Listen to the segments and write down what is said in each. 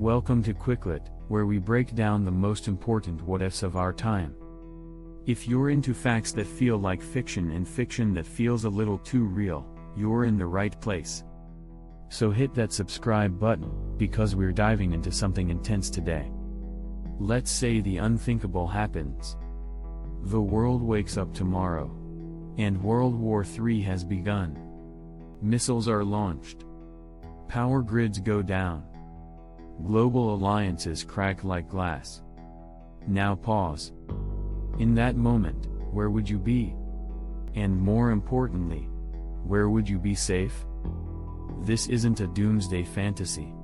Welcome to Quicklet, where we break down the most important what-ifs of our time. If you're into facts that feel like fiction and fiction that feels a little too real, you're in the right place. So hit that subscribe button, because we're diving into something intense today. Let's say the unthinkable happens. The world wakes up tomorrow. And World War III has begun. Missiles are launched. Power grids go down. Global alliances crack like glass. Now pause. In that moment, where would you be? And more importantly, where would you be safe? This isn't a doomsday fantasy.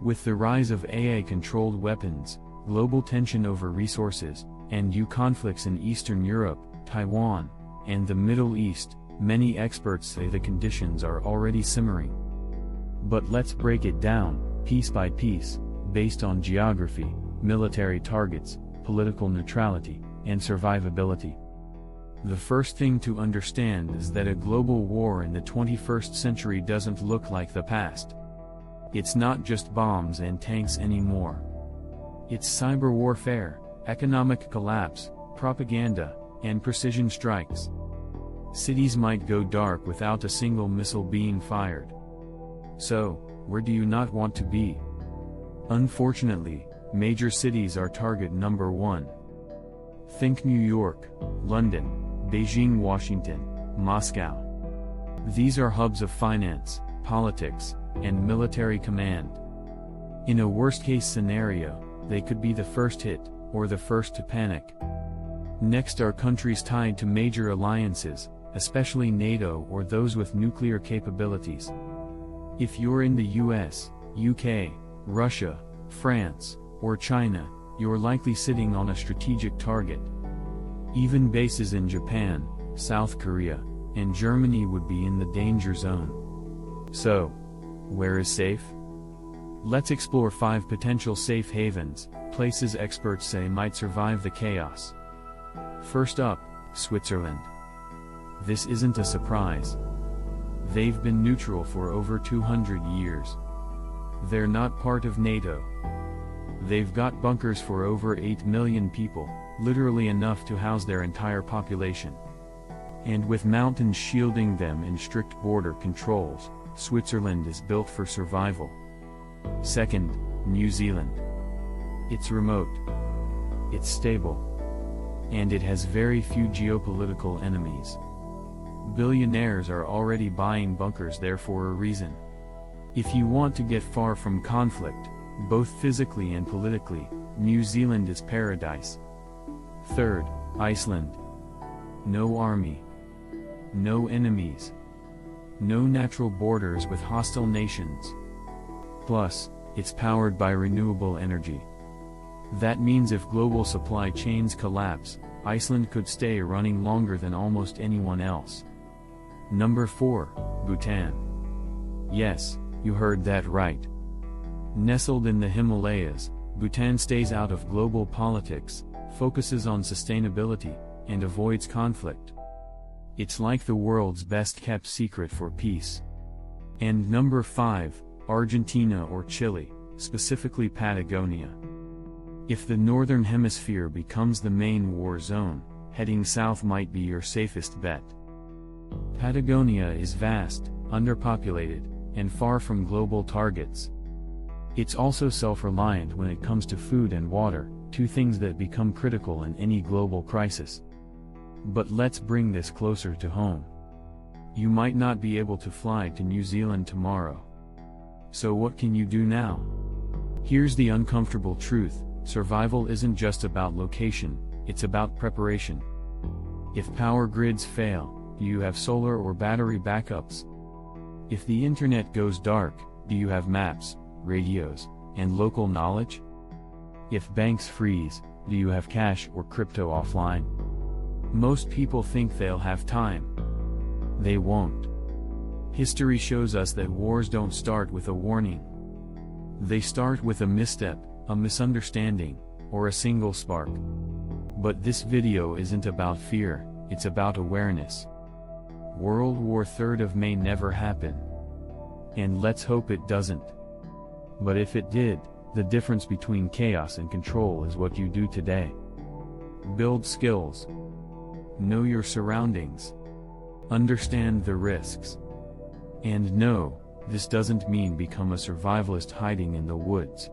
With the rise of AI-controlled weapons, global tension over resources, and new conflicts in Eastern Europe, Taiwan, and the Middle East, many experts say the conditions are already simmering. But let's break it down, piece by piece, based on geography, military targets, political neutrality, and survivability. The first thing to understand is that a global war in the 21st century doesn't look like the past. It's not just bombs and tanks anymore. It's cyber warfare, economic collapse, propaganda, and precision strikes. Cities might go dark without a single missile being fired. So, where do you not want to be? Unfortunately, major cities are target number one. Think New York, London, Beijing, Washington, Moscow. These are hubs of finance, politics, and military command. In a worst-case scenario, they could be the first hit, or the first to panic. Next are countries tied to major alliances, especially NATO or those with nuclear capabilities. If you're in the US, UK, Russia, France, or China, you're likely sitting on a strategic target. Even bases in Japan, South Korea, and Germany would be in the danger zone. So, where is safe? Let's explore 5 potential safe havens, places experts say might survive the chaos. First up, Switzerland. This isn't a surprise. They've been neutral for over 200 years. They're not part of NATO. They've got bunkers for over 8 million people, literally enough to house their entire population. And with mountains shielding them and strict border controls, Switzerland is built for survival. Second, New Zealand. It's remote. It's stable. And it has very few geopolitical enemies. Billionaires are already buying bunkers there for a reason. If you want to get far from conflict, both physically and politically, New Zealand is paradise. Third, Iceland. No army. No enemies. No natural borders with hostile nations. Plus, it's powered by renewable energy. That means if global supply chains collapse, Iceland could stay running longer than almost anyone else. Number 4, Bhutan. Yes, you heard that right. Nestled in the Himalayas, Bhutan stays out of global politics, focuses on sustainability, and avoids conflict. It's like the world's best-kept secret for peace. And number 5, Argentina or Chile, specifically Patagonia. If the Northern Hemisphere becomes the main war zone, heading south might be your safest bet. Patagonia is vast, underpopulated, and far from global targets. It's also self-reliant when it comes to food and water, 2 things that become critical in any global crisis. But let's bring this closer to home. You might not be able to fly to New Zealand tomorrow. So what can you do now? Here's the uncomfortable truth: survival isn't just about location, it's about preparation. If power grids fail, do you have solar or battery backups? If the internet goes dark, do you have maps, radios, and local knowledge? If banks freeze, do you have cash or crypto offline? Most people think they'll have time. They won't. History shows us that wars don't start with a warning. They start with a misstep, a misunderstanding, or a single spark. But this video isn't about fear, it's about awareness. World War III may never happen. And let's hope it doesn't. But if it did, The difference between chaos and control is what you do today. Build skills. Know your surroundings. Understand the risks. And no, this doesn't mean become a survivalist hiding in the woods.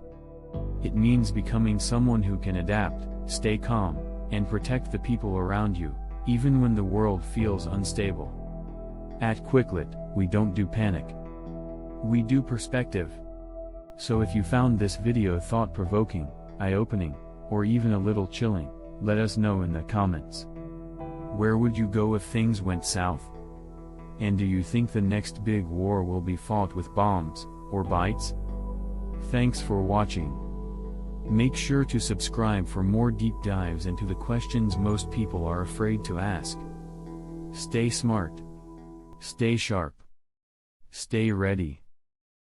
It means becoming someone who can adapt, stay calm, and protect the people around you, even when the world feels unstable. At Quicklet, we don't do panic. We do perspective. So if you found this video thought-provoking, eye-opening, or even a little chilling, let us know in the comments. Where would you go if things went south? And do you think the next big war will be fought with bombs, or bites? Thanks for watching. Make sure to subscribe for more deep dives into the questions most people are afraid to ask. Stay smart. Stay sharp. Stay ready.